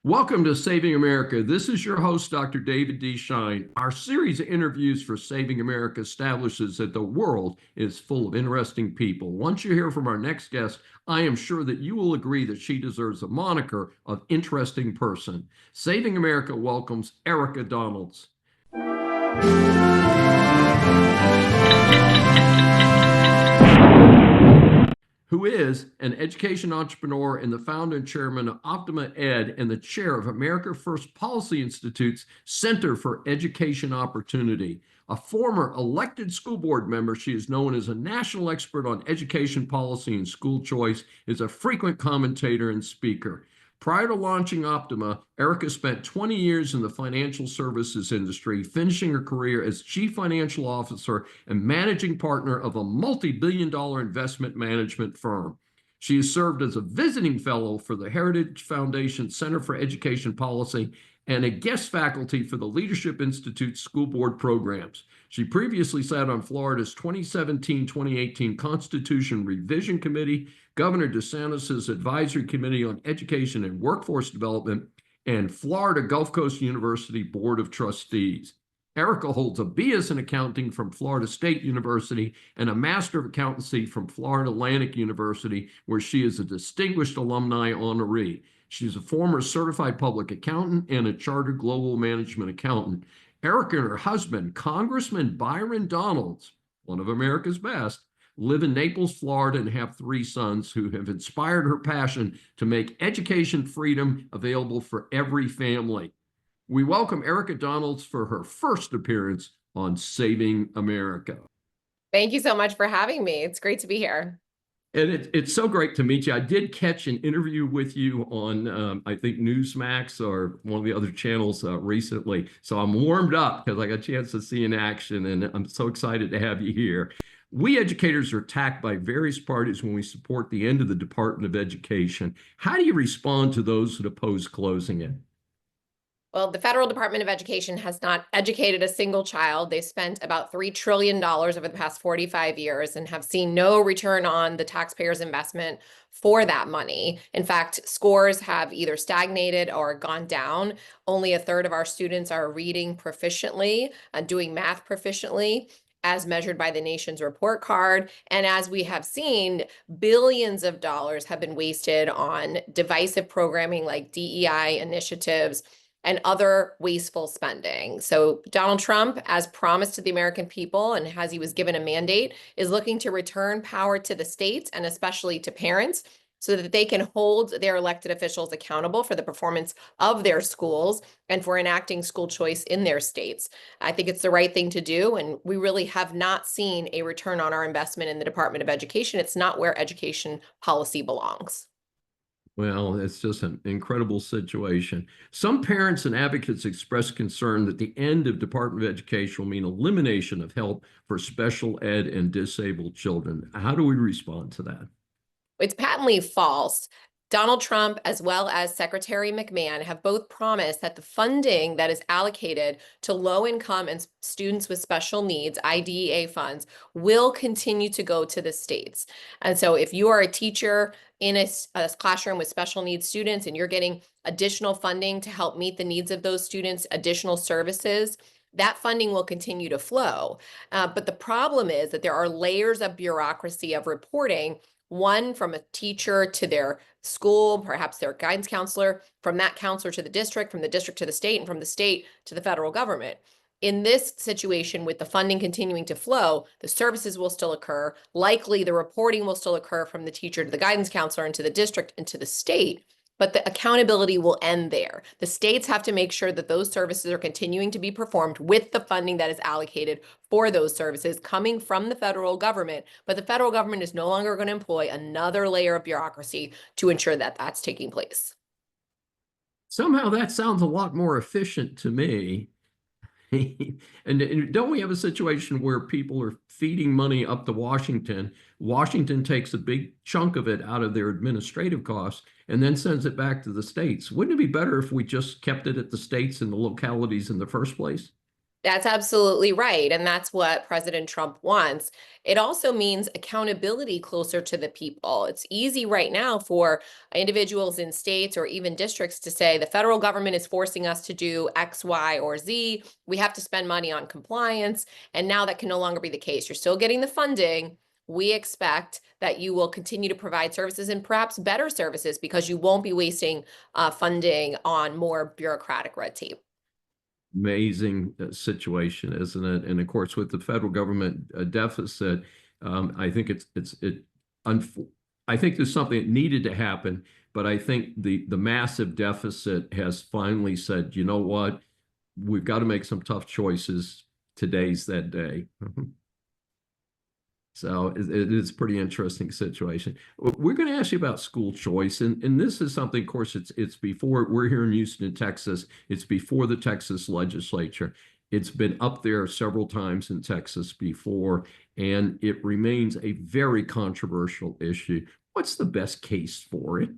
Welcome to Saving America. This is your host, Dr. David D. Schein. Our series of interviews for Saving America establishes that the world is full of interesting people. Once you hear from our next guest, I am sure that you will agree that she deserves a moniker of interesting person. Saving America welcomes Erika Donalds. Who is an education entrepreneur and the founder and chairman of Optima Ed and the chair of America First Policy Institute's Center for Education Opportunity. A former elected school board member, she is known as a national expert on education policy and school choice, is a frequent commentator and speaker. Prior to launching Optima, Erika spent 20 years in the financial services industry, finishing her career as chief financial officer and managing partner of a multi-billion-dollar investment management firm. She has served as a visiting fellow for the Heritage Foundation Center for Education Policy and a guest faculty for the Leadership Institute School Board programs. She previously sat on Florida's 2017-2018 Constitution Revision Committee, Governor DeSantis' Advisory Committee on Education and Workforce Development, and Florida Gulf Coast University Board of Trustees. Erika holds a BS in accounting from Florida State University and a Master of Accountancy from Florida Atlantic University, where she is a distinguished alumni honoree. She's a former certified public accountant and a chartered global management accountant. Erika and her husband, Congressman Byron Donalds, one of America's best, live in Naples, Florida, and have 3 sons who have inspired her passion to make education freedom available for every family. We welcome Erika Donalds for her first appearance on Saving America. Thank you so much for having me. It's great to be here. And it's so great to meet you. I did catch an interview with you on, I think, Newsmax or one of the other channels recently. So I'm warmed up because I got a chance to see in action, and I'm so excited to have you here. We educators are attacked by various parties when we support the end of the Department of Education. How do you respond to those that oppose closing it? Well, the Federal Department of Education has not educated a single child. They spent about $3 trillion over the past 45 years and have seen no return on the taxpayers' investment for that money. In fact, scores have either stagnated or gone down. Only a third of our students are reading proficiently and doing math proficiently, as measured by the nation's report card. And as we have seen, billions of dollars have been wasted on divisive programming like DEI initiatives and other wasteful spending. So Donald Trump, as promised to the American people and as he was given a mandate, is looking to return power to the states and especially to parents so that they can hold their elected officials accountable for the performance of their schools and for enacting school choice in their states. I think it's the right thing to do, and we really have not seen a return on our investment in the Department of Education. It's not where education policy belongs. Well, it's just an incredible situation. Some parents and advocates express concern that the end of Department of Education will mean elimination of help for special ed and disabled children. How do we respond to that? It's patently false. Donald Trump, as well as Secretary McMahon, have both promised that the funding that is allocated to low-income and students with special needs, IDEA funds, will continue to go to the states. And so if you are a teacher in a classroom with special needs students and you're getting additional funding to help meet the needs of those students, additional services, that funding will continue to flow. But the problem is that there are layers of bureaucracy of reporting, one from a teacher to their school, perhaps their guidance counselor, from that counselor to the district, from the district to the state, and from the state to the federal government. In this situation, with the funding continuing to flow, the services will still occur. Likely, the reporting will still occur from the teacher to the guidance counselor and to the district and to the state. But the accountability will end there. The states have to make sure that those services are continuing to be performed with the funding that is allocated for those services coming from the federal government. But the federal government is no longer going to employ another layer of bureaucracy to ensure that that's taking place. Somehow that sounds a lot more efficient to me. And don't we have a situation where people are feeding money up to Washington? Washington takes a big chunk of it out of their administrative costs and then sends it back to the states. Wouldn't it be better if we just kept it at the states and the localities in the first place? That's absolutely right. And that's what President Trump wants. It also means accountability closer to the people. It's easy right now for individuals in states or even districts to say the federal government is forcing us to do X, Y, or Z. We have to spend money on compliance. And now that can no longer be the case. You're still getting the funding. We expect that you will continue to provide services and perhaps better services because you won't be wasting funding on more bureaucratic red tape. Amazing situation, isn't it? And of course, with the federal government deficit, I think I think there's something that needed to happen, but I think the massive deficit has finally said, you know what, we've got to make some tough choices. Today's that day. So it is a pretty interesting situation. We're going to ask you about school choice, and this is something, of course, it's before we're here in Houston, Texas. It's before the Texas legislature. It's been up there several times in Texas before, and it remains a very controversial issue. What's the best case for it?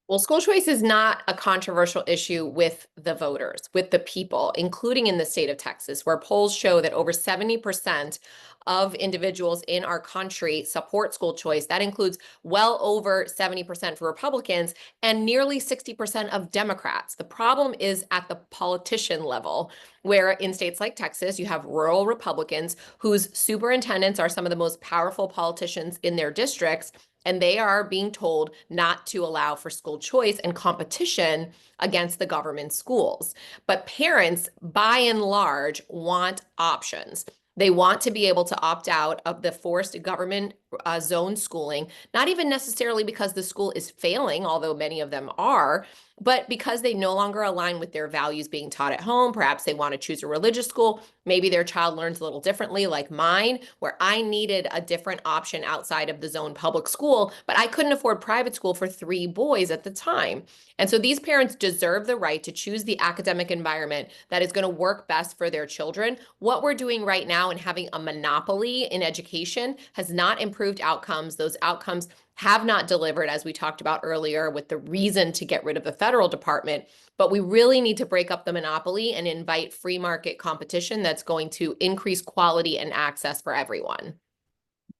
Well, school choice is not a controversial issue with the voters, with the people, including in the state of Texas, where polls show that over 70% of individuals in our country support school choice. That includes well over 70% for Republicans and nearly 60% of Democrats. The problem is at the politician level, where in states like Texas, you have rural Republicans whose superintendents are some of the most powerful politicians in their districts, and they are being told not to allow for school choice and competition against the government schools. But parents, by and large, want options. They want to be able to opt out of the forced government zone schooling, not even necessarily because the school is failing, although many of them are, but because they no longer align with their values being taught at home. Perhaps they want to choose a religious school. Maybe their child learns a little differently, like mine, where I needed a different option outside of the zone public school, but I couldn't afford private school for 3 boys at the time. And so these parents deserve the right to choose the academic environment that is going to work best for their children. What we're doing right now and having a monopoly in education has not improved outcomes. Those outcomes have not delivered, as we talked about earlier, with the reason to get rid of the federal department. But we really need to break up the monopoly and invite free market competition that's going to increase quality and access for everyone.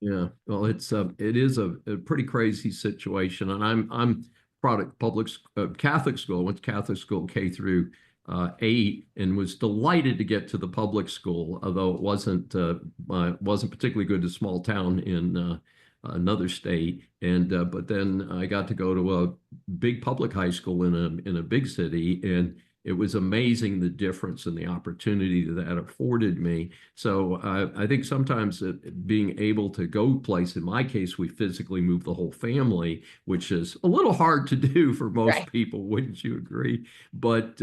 Yeah, well, it is a pretty crazy situation, and I'm product Catholic school. Went to Catholic school K through 8, and was delighted to get to the public school, although it wasn't particularly good. A small town in another state, and but then I got to go to a big public high school in a big city, and it was amazing the difference and the opportunity that afforded me. So I think sometimes being able to go place, in my case, we physically moved the whole family, which is a little hard to do for most Right. people, wouldn't you agree? But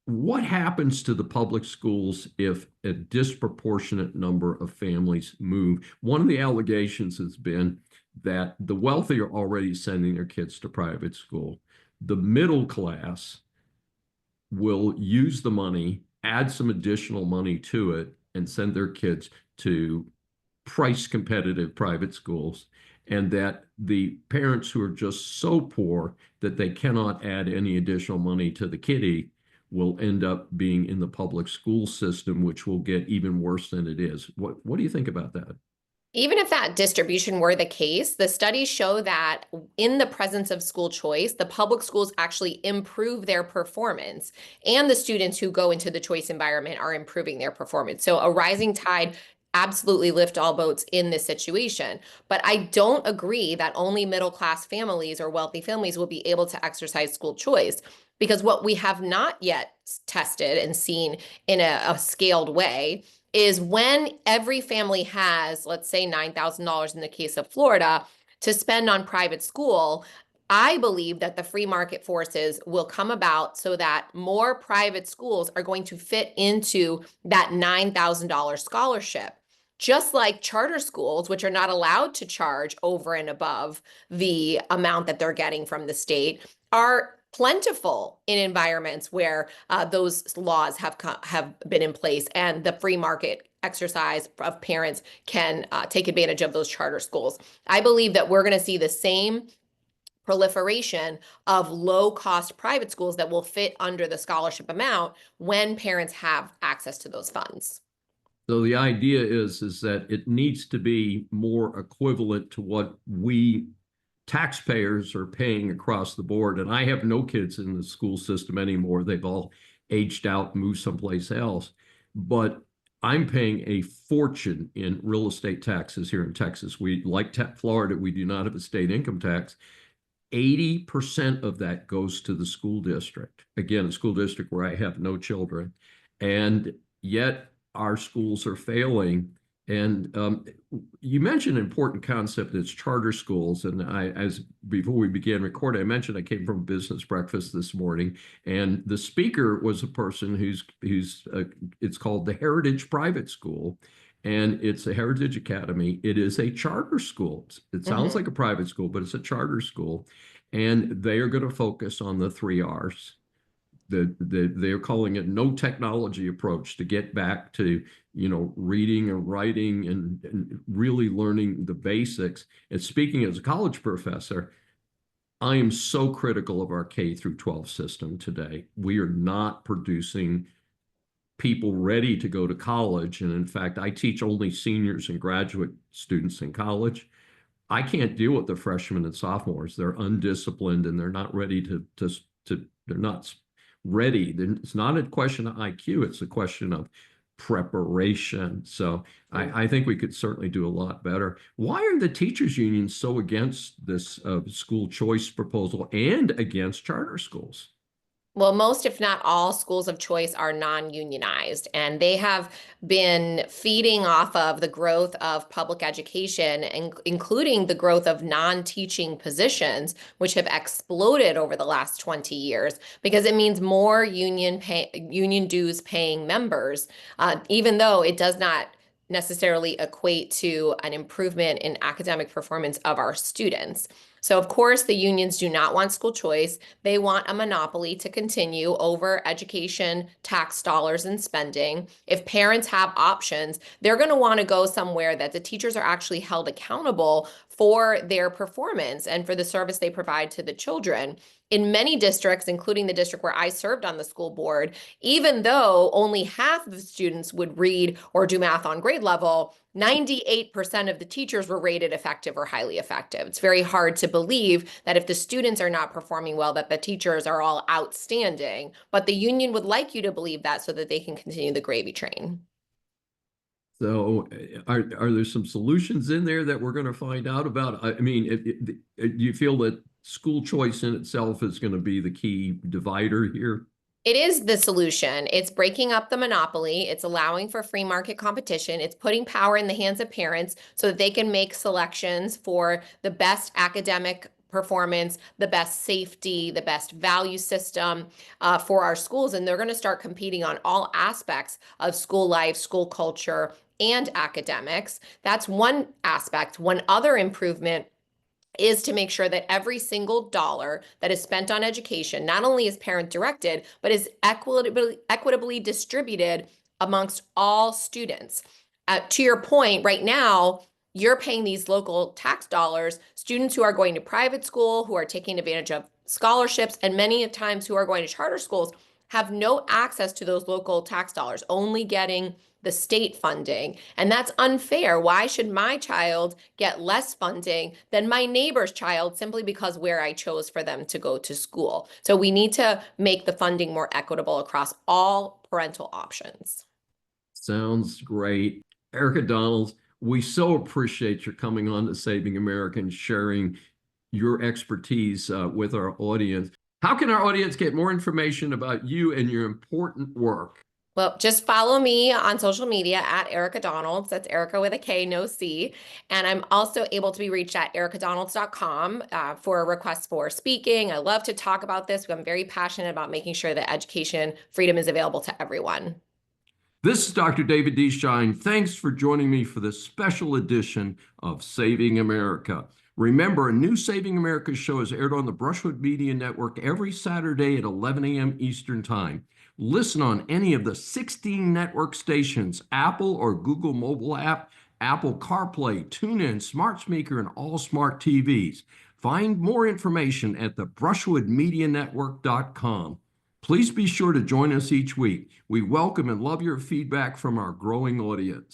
what happens to the public schools if a disproportionate number of families move? One of the allegations has been that the wealthy are already sending their kids to private school. The middle class will use the money, add some additional money to it, and send their kids to price competitive private schools. And that the parents who are just so poor that they cannot add any additional money to the kitty will end up being in the public school system, which will get even worse than it is. What do you think about that? Even if that distribution were the case, the studies show that in the presence of school choice, the public schools actually improve their performance, and the students who go into the choice environment are improving their performance. So a rising tide absolutely lift all boats in this situation. But I don't agree that only middle class families or wealthy families will be able to exercise school choice, because what we have not yet tested and seen in a scaled way is when every family has, let's say, $9,000 in the case of Florida to spend on private school. I believe that the free market forces will come about so that more private schools are going to fit into that $9,000 scholarship. Just like charter schools, which are not allowed to charge over and above the amount that they're getting from the state, are plentiful in environments where those laws have been in place, and the free market exercise of parents can take advantage of those charter schools. I believe that we're going to see the same proliferation of low-cost private schools that will fit under the scholarship amount when parents have access to those funds. So the idea is that it needs to be more equivalent to what we taxpayers are paying across the board. And I have no kids in the school system anymore. They've all aged out, moved someplace else. But I'm paying a fortune in real estate taxes here in Texas. We, like Florida, we do not have a state income tax. 80% of that goes to the school district. Again, a school district where I have no children. And yet our schools are failing. And you mentioned an important concept that's charter schools. And before we began recording, I mentioned I came from business breakfast this morning, and the speaker was a person who's it's called the Heritage Private School, and it's a Heritage Academy. It is a charter school. It sounds like a private school, but it's a charter school, and they are going to focus on the 3 R's. They're calling it no technology approach, to get back to, reading and writing and really learning the basics. And speaking as a college professor, I am so critical of our K through 12 system today. We are not producing people ready to go to college. And in fact, I teach only seniors and graduate students in college. I can't deal with the freshmen and sophomores. They're undisciplined and they're not ready they're not ready. It's not a question of IQ, it's a question of preparation. So I think we could certainly do a lot better. Why are the teachers unions so against this school choice proposal and against charter schools? Well, most, if not all, schools of choice are non-unionized, and they have been feeding off of the growth of public education, including the growth of non-teaching positions, which have exploded over the last 20 years, because it means more union dues paying members, even though it does not necessarily equate to an improvement in academic performance of our students. So of course, the unions do not want school choice. They want a monopoly to continue over education, tax dollars, and spending. If parents have options, they're going to want to go somewhere that the teachers are actually held accountable for their performance and for the service they provide to the children. In many districts, including the district where I served on the school board, even though only half of the students would read or do math on grade level, 98% of the teachers were rated effective or highly effective. It's very hard to believe that if the students are not performing well, that the teachers are all outstanding. But the union would like you to believe that so that they can continue the gravy train. So are there some solutions in there that we're going to find out about? I mean, do you feel that school choice in itself is going to be the key divider here? It is the solution. It's breaking up the monopoly. It's allowing for free market competition. It's putting power in the hands of parents so that they can make selections for the best academic performance, the best safety, the best value system for our schools. And they're going to start competing on all aspects of school life, school culture, and academics. That's one aspect. One other improvement is to make sure that every single dollar that is spent on education not only is parent directed, but is equitably distributed amongst all students. To your point, right now, you're paying these local tax dollars, students who are going to private school, who are taking advantage of scholarships, and many times who are going to charter schools have no access to those local tax dollars, only getting the state funding. And that's unfair. Why should my child get less funding than my neighbor's child simply because where I chose for them to go to school? So we need to make the funding more equitable across all parental options. Sounds great. Erika Donalds, we so appreciate your coming on to Saving America and sharing your expertise with our audience. How can our audience get more information about you and your important work? Well, just follow me on social media at Erika Donalds. That's Erika with a K, no C. And I'm also able to be reached at erikadonalds.com for requests for speaking. I love to talk about this. I'm very passionate about making sure that education freedom is available to everyone. This is Dr. David D. Schein. Thanks for joining me for this special edition of Saving America. Remember, a new Saving America show is aired on the Brushwood Media Network every Saturday at 11 a.m. Eastern Time. Listen on any of the 16 network stations, Apple or Google mobile app, Apple CarPlay, TuneIn, Smart Speaker, and all smart TVs. Find more information at the brushwoodmedianetwork.com. Please be sure to join us each week. We welcome and love your feedback from our growing audience.